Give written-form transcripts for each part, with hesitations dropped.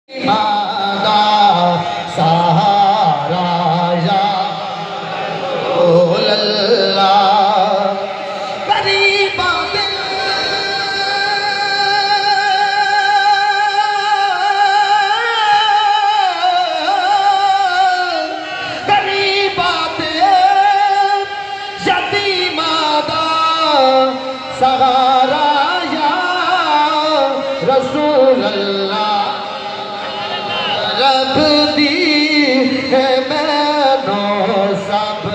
مادا سہارا یا رسول اللہ قریب آتے قریب آتے یتیم مادا سہارا یا رسول اللہ رب دی ہے مینوں سب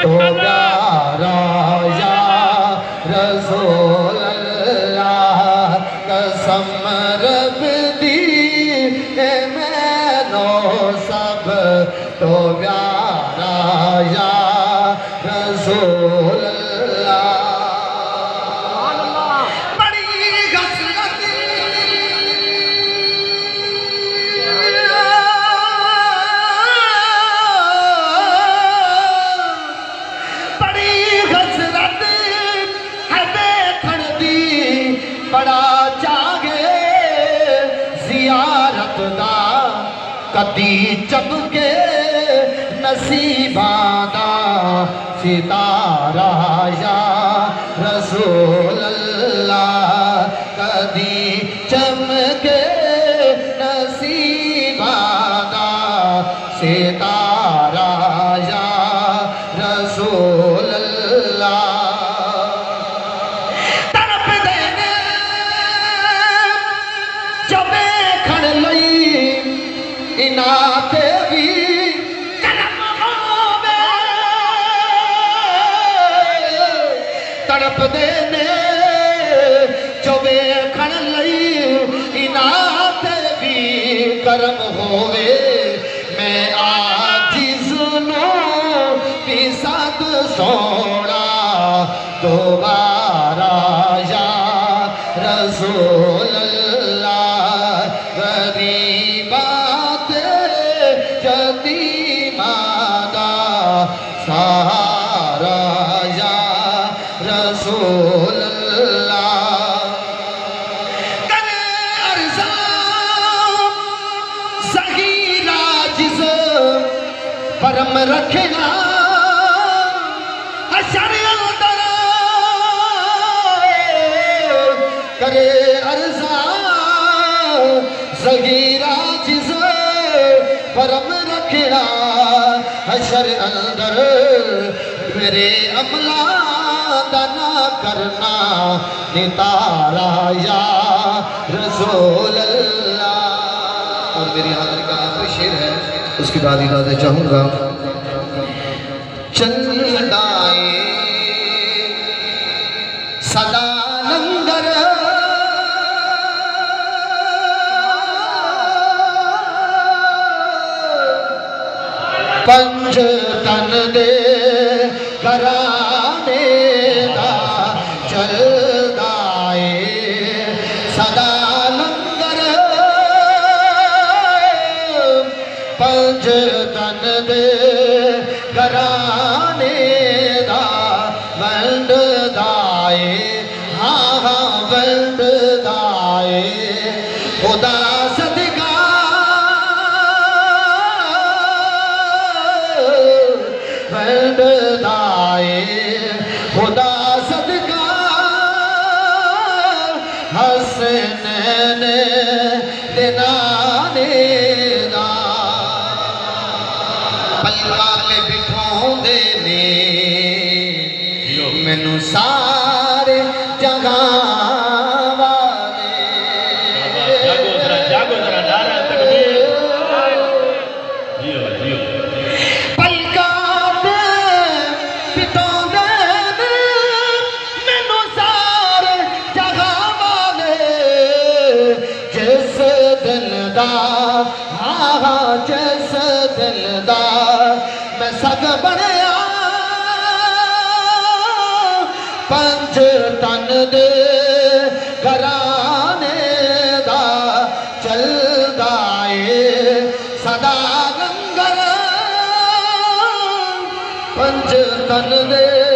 تو پیارا یا رسول اللہ قسم رب دی ہے مینوں سب تو پیارا یا رسول اللہ بڑا چاہے زیارت دا کدی چمکے نصیباں دا ستارہ یا رسول اللہ کدی چمکے نصیباں دا ستارہ یا رسول اللہ تے بھی کرم ہووے تڑپ دینے جو ویکھن لئی انہاں تے بھی کرم ہووے میں عاجز نوں بھی صد سونا دوبارہ یا رسول اللہ غریب سہارا یا رسول اللہ کرے ارزاں صغیر عاجز پرم رکھنا حشر اندر کرے ارزاں صغیر عاجز پرم رکھنا حشر اندر میرے عملہ دنا کرنا نتارا یا رسول اللہ اور میری حاضر کا آخری شعر ہے اس کے بعد اجازت چاہوں گا چندائے صدا لنگر پنج تن دے گھرانے دا چلدا اے صدا لنگر پنج تن دے گھرانے دا ونڈدا اے ہاں ہاں ونڈدا اے خدا صدقہ خدا صدقہ حسنین دنانے دا پلکا پہ بٹھوں دے نے مینوں سارے جگہ ہاں جس دل دا میں سگ بنیا پنج تن دے گھرانے دا چلدا اے صدا لنگر پنج تن دے